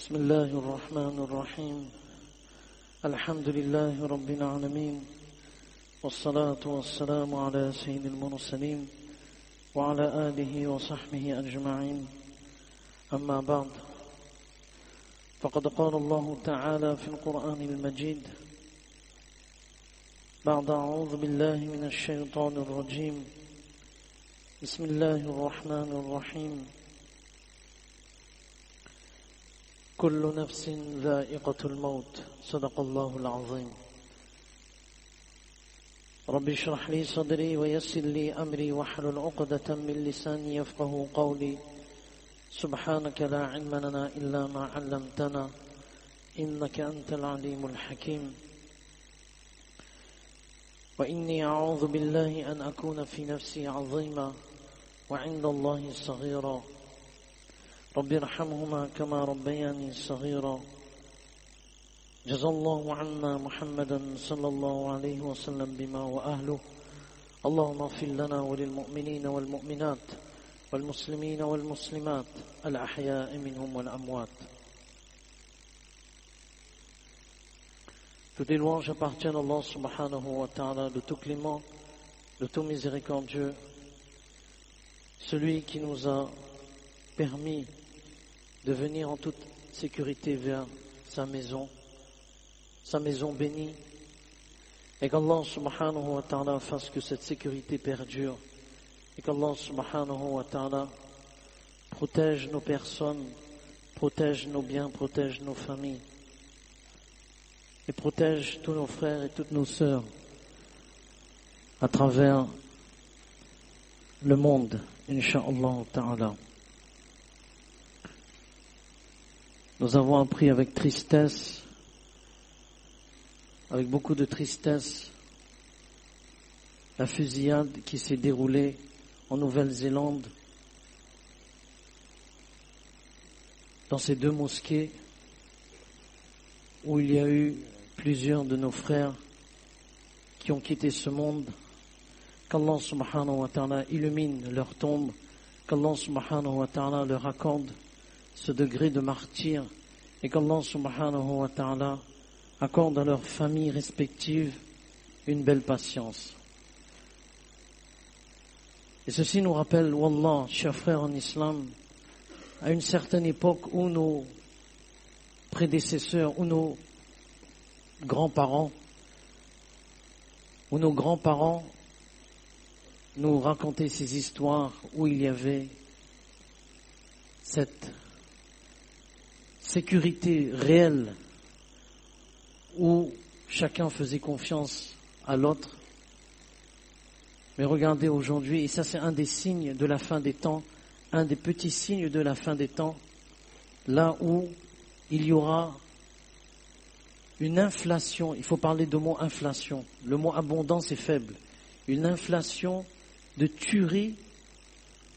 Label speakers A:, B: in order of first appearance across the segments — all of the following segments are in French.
A: بسم الله الرحمن الرحيم الحمد لله رب العالمين والصلاة والسلام على سيد المرسلين وعلى آله وصحبه أجمعين أما بعد فقد قال الله تعالى في القرآن المجيد بعد أعوذ بالله من الشيطان الرجيم بسم الله الرحمن الرحيم كل نفس ذائقة الموت صدق الله العظيم رب اشرح لي صدري ويسر لي أمري واحلل عقدة من لساني يفقه قولي سبحانك لا علم لنا إلا ما علمتنا إنك أنت العليم الحكيم وإني أعوذ بالله أن أكون في نفسي عظيما وعند الله صغيرا رب ارحمهما كما ربياني صغيرا جزا الله عنا محمدا صلى الله عليه وسلم بما وأهله اللهم اغفر لنا وللمؤمنين والمؤمنات والمسلمين والمسلمات الأحياء منهم والأموات. Toutes les louanges appartiennent à Allah subhanahu wa ta'ala, de tout clément, de tout miséricordieux, celui qui nous a permis de venir en toute sécurité vers sa maison bénie, et qu'Allah subhanahu wa ta'ala fasse que cette sécurité perdure, et qu'Allah subhanahu wa ta'ala protège nos personnes, protège nos biens, protège nos familles, et protège tous nos frères et toutes nos sœurs à travers le monde, incha'Allah ta'ala. Nous avons appris avec tristesse, avec beaucoup de tristesse, la fusillade qui s'est déroulée en Nouvelle-Zélande, dans ces deux mosquées, où il y a eu plusieurs de nos frères qui ont quitté ce monde. Qu'Allah subhanahu wa ta'ala illumine leur tombe, qu'Allah subhanahu wa ta'ala leur accorde ce degré de martyr, et qu'Allah subhanahu wa ta'ala accorde à leurs familles respectives une belle patience. Et ceci nous rappelle, wallah, chers frères en islam, à une certaine époque où nos prédécesseurs, où nos grands-parents nous racontaient ces histoires où il y avait cette sécurité réelle, où chacun faisait confiance à l'autre. Mais regardez aujourd'hui, et ça c'est un des signes de la fin des temps, un des petits signes de la fin des temps, là où il y aura une inflation, il faut parler de mot inflation, le mot abondance est faible, une inflation de tuerie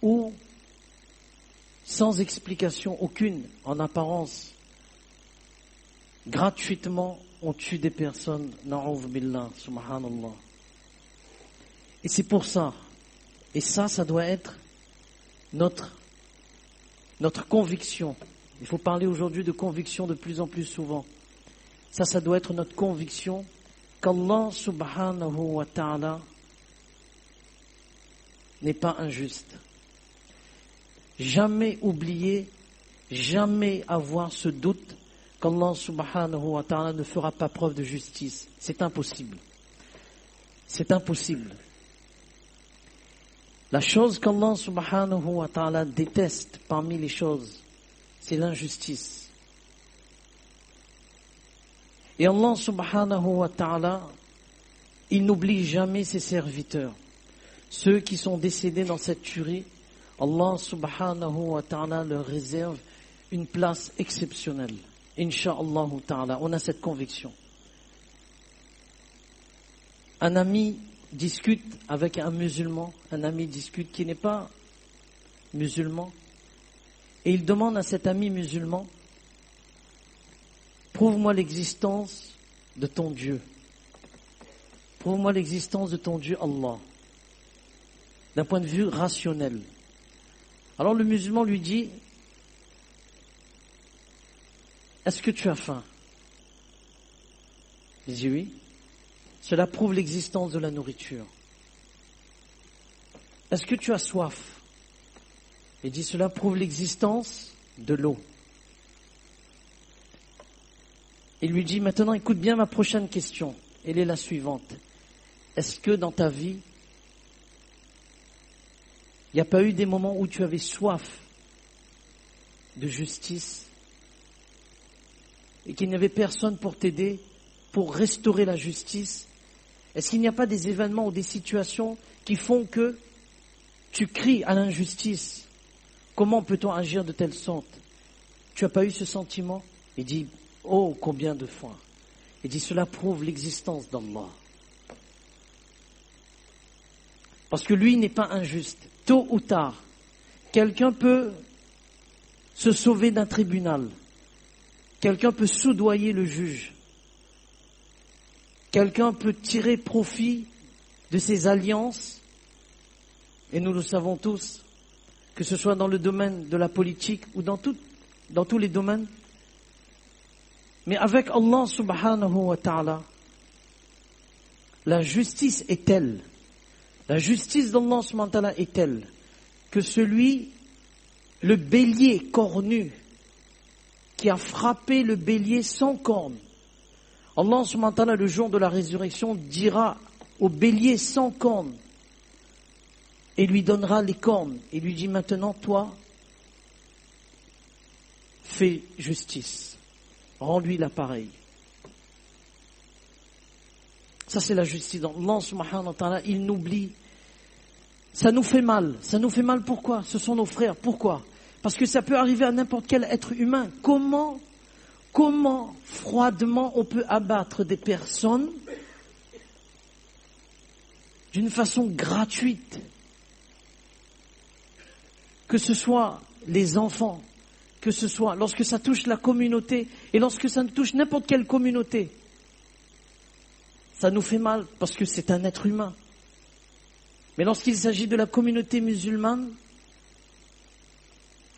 A: où, sans explication aucune, en apparence, gratuitement, on tue des personnes, na'oudh billah, subhanallah. Et c'est pour ça, et ça doit être notre conviction. Il faut parler aujourd'hui de conviction de plus en plus souvent. Ça doit être notre conviction qu'Allah subhanahu wa ta'ala n'est pas injuste. Jamais oublier, jamais avoir ce doute qu'Allah subhanahu wa ta'ala ne fera pas preuve de justice. C'est impossible. C'est impossible. La chose qu'Allah subhanahu wa ta'ala déteste parmi les choses, c'est l'injustice. Et Allah subhanahu wa ta'ala, il n'oublie jamais ses serviteurs. Ceux qui sont décédés dans cette tuerie, Allah subhanahu wa ta'ala leur réserve une place exceptionnelle. Inch'Allah ta'ala, on a cette conviction. Un ami discute avec un musulman, qui n'est pas musulman, et il demande à cet ami musulman, prouve-moi l'existence de ton Dieu. Prouve-moi l'existence de ton Dieu Allah, d'un point de vue rationnel. Alors le musulman lui dit, est-ce que tu as faim? Il dit oui. Cela prouve l'existence de la nourriture. Est-ce que tu as soif? Il dit cela prouve l'existence de l'eau. Il lui dit maintenant écoute bien ma prochaine question. Elle est la suivante. Est-ce que dans ta vie, il n'y a pas eu des moments où tu avais soif de justice et qu'il n'y avait personne pour t'aider, pour restaurer la justice? Est-ce qu'il n'y a pas des événements ou des situations qui font que tu cries à l'injustice? Comment peut-on agir de telle sorte? Tu n'as pas eu ce sentiment? Il dit, oh, combien de fois? Il dit, cela prouve l'existence d'Allah. Parce que lui n'est pas injuste. Tôt ou tard, quelqu'un peut se sauver d'un tribunal. Quelqu'un peut soudoyer le juge. Quelqu'un peut tirer profit de ses alliances. Et nous le savons tous, que ce soit dans le domaine de la politique ou dans tous les domaines. Mais avec Allah subhanahu wa ta'ala, la justice est telle, la justice d'Allah subhanahu wa ta'ala est telle, que le bélier cornu, qui a frappé le bélier sans corne, Allah subhanahu wa ta'ala, le jour de la résurrection, dira au bélier sans corne, et lui donnera les cornes, et lui dit maintenant, toi, fais justice. Rends-lui l'appareil. Ça, c'est la justice. Allah subhanahu wa ta'ala, il n'oublie. Ça nous fait mal. Ça nous fait mal pourquoi? Ce sont nos frères. Pourquoi? Parce que ça peut arriver à n'importe quel être humain. Comment froidement on peut abattre des personnes d'une façon gratuite? Que ce soit les enfants, que ce soit lorsque ça touche la communauté et lorsque ça touche n'importe quelle communauté. Ça nous fait mal parce que c'est un être humain. Mais lorsqu'il s'agit de la communauté musulmane,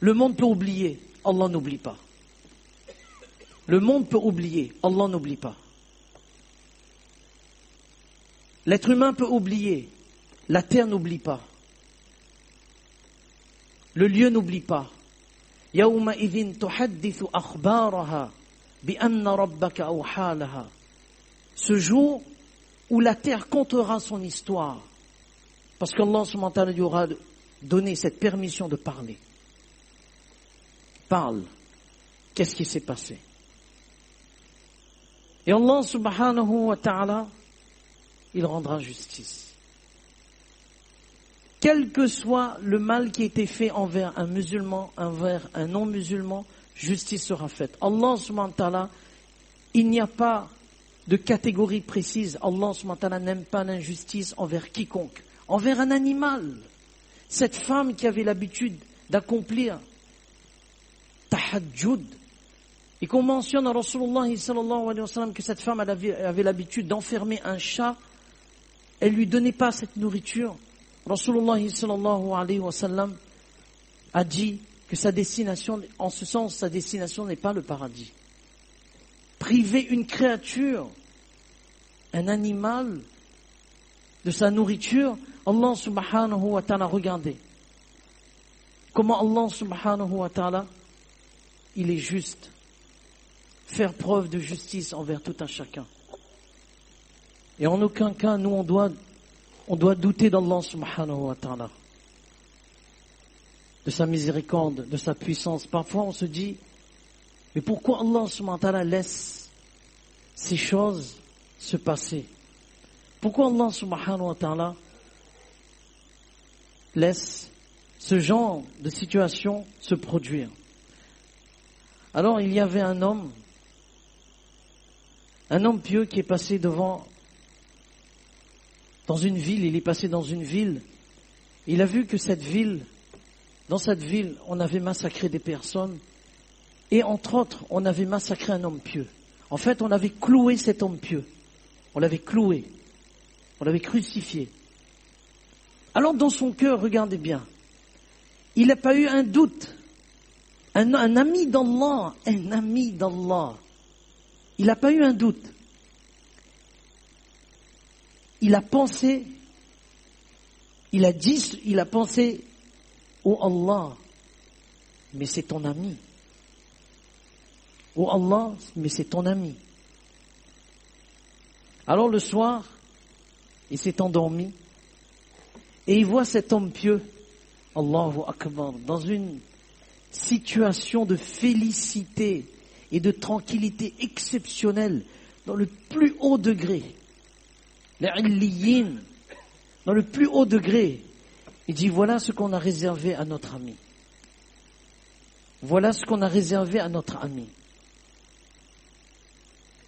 A: le monde peut oublier, Allah n'oublie pas. Le monde peut oublier, Allah n'oublie pas. L'être humain peut oublier, la terre n'oublie pas. Le lieu n'oublie pas. يَوْمَئِذٍ تُحَدِّثُ أَخْبَارَهَا بِأَنَّ رَبَّكَ أَوْحَى لَهَا. Ce jour où la terre contera son histoire, parce qu'Allah subhanahu wa ta'ala lui aura donné cette permission de parler. Parle. Qu'est-ce qui s'est passé? Et Allah subhanahu wa ta'ala, il rendra justice. Quel que soit le mal qui a été fait envers un musulman, envers un non-musulman, justice sera faite. Allah subhanahu wa ta'ala, il n'y a pas de catégorie précise. Allah subhanahu wa ta'ala n'aime pas l'injustice envers quiconque. Envers un animal. Cette femme qui avait l'habitude d'accomplir tahajjud, et qu'on mentionne à Rasulullah sallallahu alayhi wa sallam que cette femme avait l'habitude d'enfermer un chat, elle lui donnait pas cette nourriture. Rasulullah sallallahu alayhi wa sallam a dit que sa destination, en ce sens, sa destination n'est pas le paradis. Priver une créature, un animal, de sa nourriture, Allah subhanahu wa ta'ala, regardez. Comment Allah subhanahu wa ta'ala, il est juste. Faire preuve de justice envers tout un chacun. Et en aucun cas, nous, on doit douter d'Allah subhanahu wa ta'ala, de sa miséricorde, de sa puissance. Parfois on se dit, mais pourquoi Allah subhanahu wa ta'ala laisse ces choses se passer? Pourquoi Allah subhanahu wa ta'ala laisse ce genre de situation se produire? Alors il y avait un homme pieux qui est passé dans une ville, il est passé dans une ville, il a vu que dans cette ville, on avait massacré des personnes, et entre autres, on avait massacré un homme pieux. En fait, on avait cloué cet homme pieux. On l'avait cloué. On l'avait crucifié. Alors dans son cœur, regardez bien, il n'a pas eu un doute Un ami d'Allah, il n'a pas eu un doute. Il a pensé, il a pensé, oh Allah, mais c'est ton ami. Oh Allah, mais c'est ton ami. Alors le soir, il s'est endormi et il voit cet homme pieux, Allahu Akbar, dans une situation de félicité et de tranquillité exceptionnelle, dans le plus haut degré. Les illiyin, dans le plus haut degré. Il dit, voilà ce qu'on a réservé à notre ami. Voilà ce qu'on a réservé à notre ami.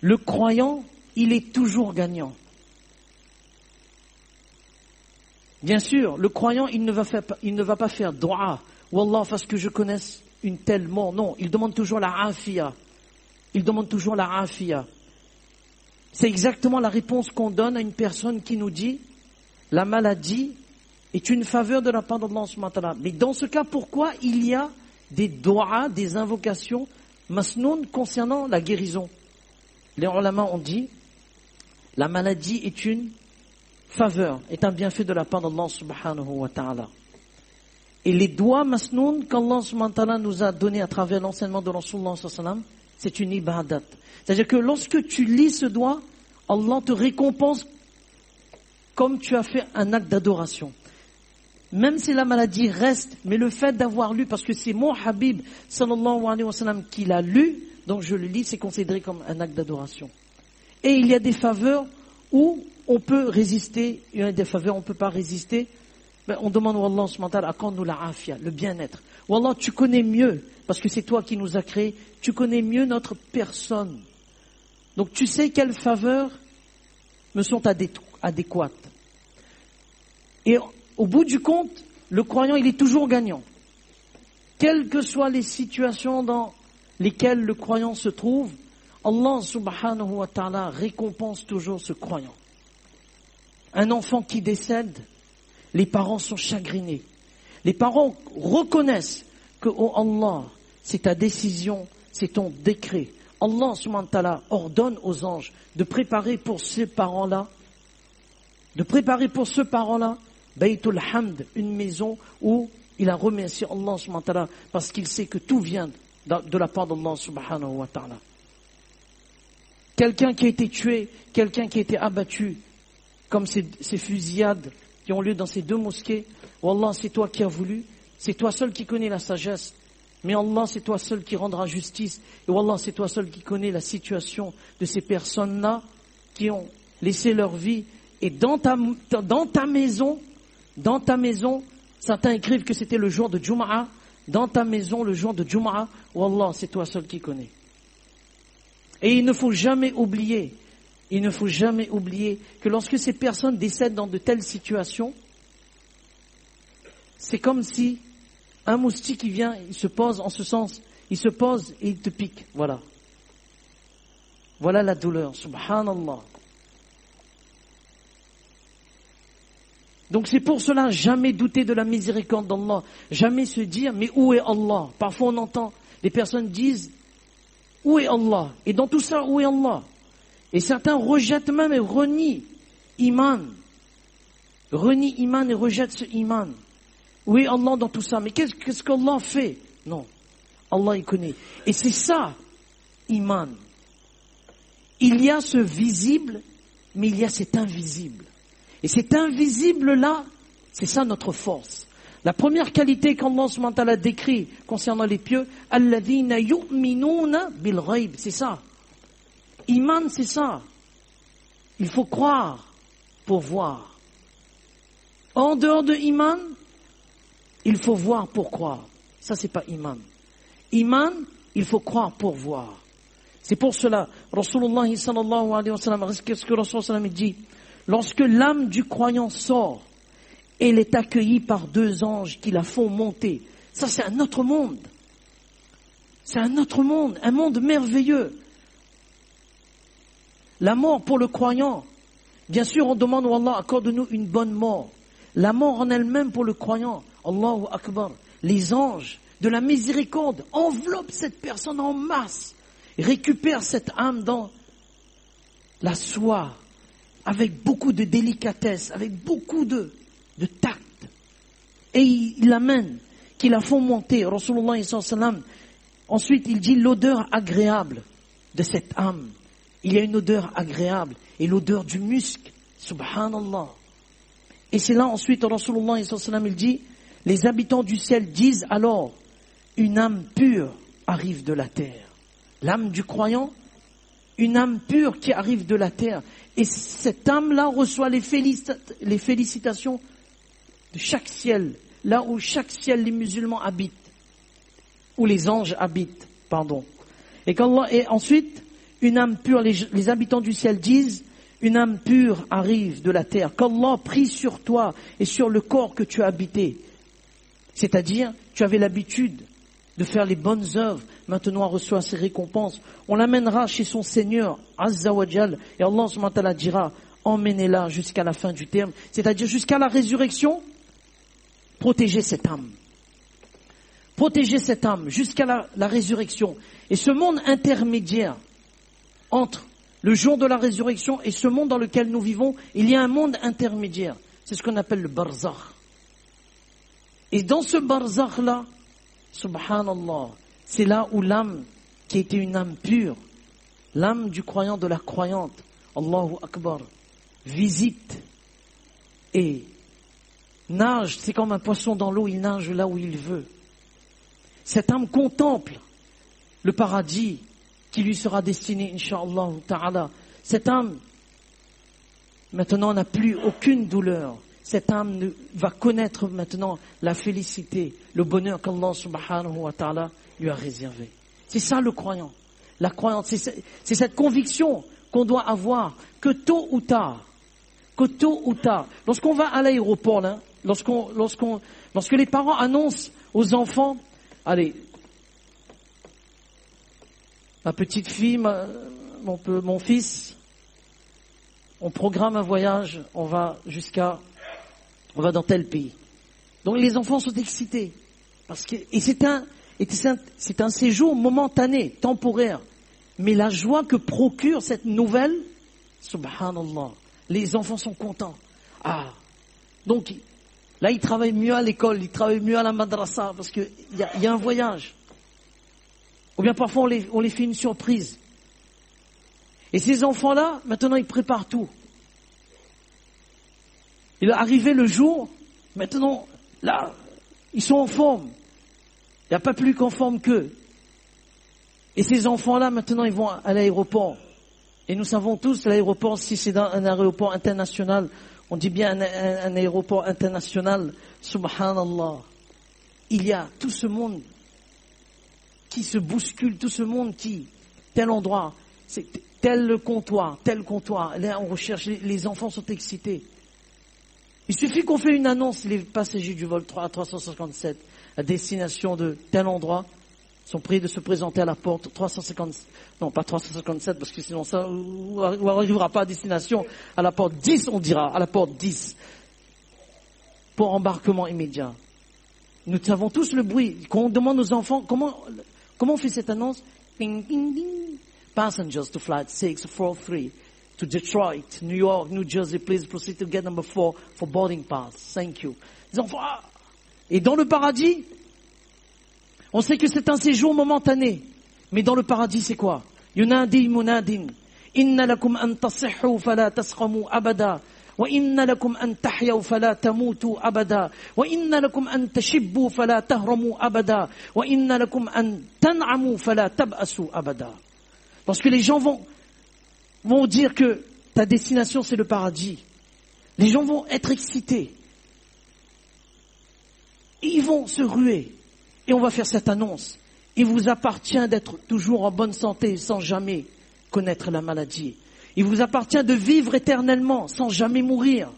A: Le croyant, il est toujours gagnant. Bien sûr, le croyant, il ne va pas faire dua. Wallah, parce que je connaisse une telle mort. Non, il demande toujours la afiya. Il demande toujours la afiya. C'est exactement la réponse qu'on donne à une personne qui nous dit la maladie est une faveur de la part d'Allah subhanahu wa ta'ala. Mais dans ce cas, pourquoi il y a des doigts, des invocations masnoun concernant la guérison? Les ulama ont dit la maladie est une faveur, est un bienfait de la part d'Allah subhanahu wa ta'ala. Et les doigts masnoun qu'Allah subhanahu wa ta'ala nous a donné à travers l'enseignement de Rasulullah sallallahu alayhi wa sallam, c'est une ibadat. C'est-à-dire que lorsque tu lis ce doigt, Allah te récompense comme tu as fait un acte d'adoration. Même si la maladie reste, mais le fait d'avoir lu, parce que c'est mon Habib sallallahu alayhi wa sallam qui l'a lu, donc je le lis, c'est considéré comme un acte d'adoration. Et il y a des faveurs où on peut résister, il y a des faveurs où on ne peut pas résister. Ben, on demande à Allah subhanahu wa ta'ala, accorde-nous la afia, le bien-être. Ou Allah, tu connais mieux, parce que c'est toi qui nous as créés, tu connais mieux notre personne. Donc tu sais quelles faveurs me sont adéquates. Et au bout du compte, le croyant, il est toujours gagnant. Quelles que soient les situations dans lesquelles le croyant se trouve, Allah subhanahu wa ta'ala récompense toujours ce croyant. Un enfant qui décède, les parents sont chagrinés. Les parents reconnaissent que, oh Allah, c'est ta décision, c'est ton décret. Allah subhanahu wa ta'ala ordonne aux anges de préparer pour ces parents-là, Baytul Hamd, une maison où il a remercié Allah subhanahu wa ta'ala parce qu'il sait que tout vient de la part d'Allah subhanahu wa ta'ala. Quelqu'un qui a été tué, quelqu'un qui a été abattu, comme ces fusillades qui ont lieu dans ces deux mosquées, Wallah, c'est toi qui as voulu, c'est toi seul qui connais la sagesse, mais Allah, c'est toi seul qui rendra justice, et Wallah, c'est toi seul qui connais la situation de ces personnes-là qui ont laissé leur vie, et dans ta maison, certains écrivent que c'était le jour de Jum'a, dans ta maison, le jour de Jum'a, Wallah, c'est toi seul qui connais. Et il ne faut jamais oublier que lorsque ces personnes décèdent dans de telles situations, c'est comme si un moustique qui vient, il se pose en ce sens, il se pose et il te pique. Voilà. Voilà la douleur. Subhanallah. Donc c'est pour cela, jamais douter de la miséricorde d'Allah. Jamais se dire, mais où est Allah? Parfois on entend, les personnes disent, où est Allah? Et dans tout ça, où est Allah? Et certains rejettent même et renient iman. Renient iman et rejettent ce iman. Où est Allah dans tout ça? Mais qu'est-ce qu'Allah fait? Non. Allah il connaît. Et c'est ça, iman. Il y a ce visible, mais il y a cet invisible. Et cet invisible-là, c'est ça notre force. La première qualité qu'Allah subhanahu wa ta'ala décrit concernant les pieux, alladhina yu'minuna bil ghaib, c'est ça. Iman, c'est ça. Il faut croire pour voir. En dehors de iman, il faut voir pour croire. Ça, c'est pas iman. Iman, il faut croire pour voir. C'est pour cela, Rasulullah sallallahu alayhi wa sallam, qu'est-ce que Rasulullah sallallahu alayhi wa sallam dit? Lorsque l'âme du croyant sort, elle est accueillie par deux anges qui la font monter. Ça, c'est un autre monde. C'est un autre monde, un monde merveilleux. La mort pour le croyant, bien sûr, on demande à Allah, accorde-nous une bonne mort. La mort en elle-même pour le croyant, Allahu Akbar. Les anges de la miséricorde enveloppe cette personne en masse, et récupère cette âme dans la soie, avec beaucoup de délicatesse, avec beaucoup de tact. Et il l'amène, qu'il la font monter. Rasulullah sallallahu alayhi wa sallam, ensuite il dit l'odeur agréable de cette âme. Il y a une odeur agréable, et l'odeur du musc, subhanallah. Et c'est là ensuite, Rasulullah sallallahu alayhi wa sallam, il dit, les habitants du ciel disent alors, une âme pure arrive de la terre. L'âme du croyant, une âme pure qui arrive de la terre. Et cette âme-là reçoit les félicitations de chaque ciel, là où chaque ciel les musulmans habitent, où les anges habitent, pardon. Et ensuite, une âme pure, les habitants du ciel disent, une âme pure arrive de la terre, qu'Allah prie sur toi et sur le corps que tu as habité. C'est-à-dire, tu avais l'habitude de faire les bonnes œuvres, maintenant on reçoit ses récompenses. On l'amènera chez son Seigneur, Azza wa Jal, et Allah subhanahu wa ta'ala dira, emmenez-la jusqu'à la fin du terme, c'est-à-dire jusqu'à la résurrection, protégez cette âme. Protégez cette âme jusqu'à la résurrection. Et ce monde intermédiaire entre le jour de la résurrection et ce monde dans lequel nous vivons, il y a un monde intermédiaire. C'est ce qu'on appelle le barzakh. Et dans ce barzakh-là, subhanallah, c'est là où l'âme qui était une âme pure, l'âme du croyant, de la croyante, Allahu Akbar, visite et nage, c'est comme un poisson dans l'eau, il nage là où il veut. Cette âme contemple le paradis qui lui sera destiné, Inch'Allah ta'ala. Cette âme, maintenant, n'a plus aucune douleur. Cette âme va connaître maintenant la félicité, le bonheur qu'Allah subhanahu wa ta'ala lui a réservé. C'est ça le croyant. La croyante, c'est cette conviction qu'on doit avoir que tôt ou tard, lorsqu'on va à l'aéroport, là, lorsque les parents annoncent aux enfants, allez, ma petite fille, mon fils, on programme un voyage, on va dans tel pays. Donc les enfants sont excités. Et c'est un séjour momentané, temporaire. Mais la joie que procure cette nouvelle, subhanallah, les enfants sont contents. Ah, donc là ils travaillent mieux à l'école, ils travaillent mieux à la madrasa, parce qu'il y a un voyage. Ou bien parfois on les fait une surprise. Et ces enfants-là, maintenant ils préparent tout. Il est arrivé le jour, maintenant, là, ils sont en forme. Il n'y a pas plus qu'en forme qu'eux. Et ces enfants-là, maintenant, ils vont à l'aéroport. Et nous savons tous, l'aéroport, si c'est un aéroport international, on dit bien un aéroport international, subhanallah. Il y a tout ce monde qui se bouscule, tout ce monde tel endroit, c'est tel comptoir. Là, on recherche, les enfants sont excités. Il suffit qu'on fait une annonce, les passagers du vol 357, à destination de tel endroit, sont priés de se présenter à la porte 357, non pas 357, parce que sinon ça, on n'arrivera pas à destination, à la porte 10 on dira, à la porte 10, pour embarquement immédiat. Nous savons tous le bruit, quand on demande aux enfants, comment on fait cette annonce? Ding, ding, ding. Passengers to flight 643. To Detroit, New York, New Jersey, please proceed to gate number 4 for boarding pass. Thank you. Les enfants, Et dans le paradis, on sait que c'est un séjour momentané. Mais dans le paradis, c'est quoi? Yunadi munadin. Inna lakum an tasihhu fala tasqamu abada. Wa inna lakum an tahyaw fala tamutu abada. Wa inna lakum an tashibbu fala tahramu abada. Wa inna lakum an tan'amu fala tab'asu abada. Lorsque les gens vont dire que ta destination c'est le paradis, les gens vont être excités. Et ils vont se ruer. Et on va faire cette annonce. Il vous appartient d'être toujours en bonne santé sans jamais connaître la maladie. Il vous appartient de vivre éternellement sans jamais mourir.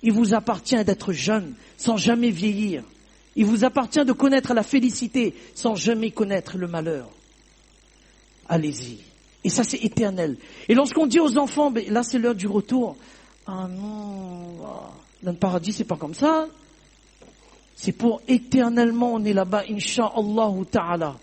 A: Il vous appartient d'être jeune sans jamais vieillir. Il vous appartient de connaître la félicité sans jamais connaître le malheur. Allez-y. Et ça, c'est éternel. Et lorsqu'on dit aux enfants, ben, là, c'est l'heure du retour. Ah non, dans le paradis, c'est pas comme ça. C'est pour éternellement on est là-bas, Inch'Allah ta'ala.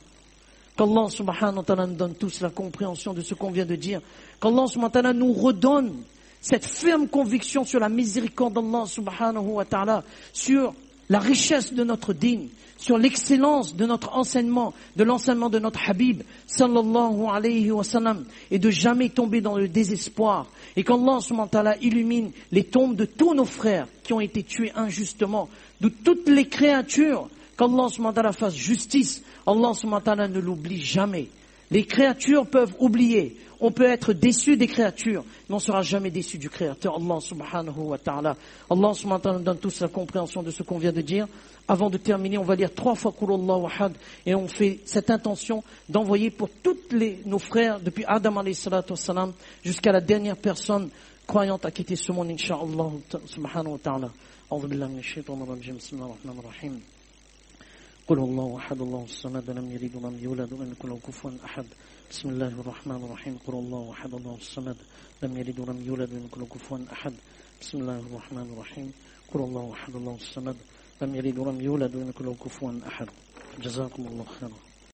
A: Qu'Allah subhanahu wa ta'ala nous donne tous la compréhension de ce qu'on vient de dire. Qu'Allah subhanahu wa ta'ala nous redonne cette ferme conviction sur la miséricorde d'Allah subhanahu wa ta'ala, sur la richesse de notre dîn, sur l'excellence de notre enseignement, de l'enseignement de notre Habib, sallallahu alayhi wa sallam, et de jamais tomber dans le désespoir. Et qu'Allah subhanahu wa ta'ala illumine les tombes de tous nos frères qui ont été tués injustement, de toutes les créatures, qu'Allah subhanahu wa ta'ala fasse justice. Allah subhanahu wa ta'ala ne l'oublie jamais. Les créatures peuvent oublier. On peut être déçu des créatures, mais on ne sera jamais déçu du Créateur, Allah subhanahu wa ta'ala. Allah subhanahu wa ta'ala nous donne tous la compréhension de ce qu'on vient de dire. Avant de terminer, on va lire 3 fois Qul Allahu ahad, et on fait cette intention d'envoyer pour tous nos frères, depuis Adam alayhi salatu wassalam, jusqu'à la dernière personne croyante à quitter ce monde, incha'Allah subhanahu wa ta'ala. A'udhu billahi minash shaitanir rajim. Bismillahir rahmanir rahim. قل الله أحد الله الصمد لم يلد ولم يولد ولم يكن له كفوا أحد بسم الله الرحمن الرحيم قل الله أحد الله الصمد لم يلد ولم يولد ولم يكن له كفوا أحد بسم الله الرحمن الرحيم قل الله أحد الله الصمد لم يلد ولم يولد ولم يكن له كفوا أحد جزاكم الله خيرا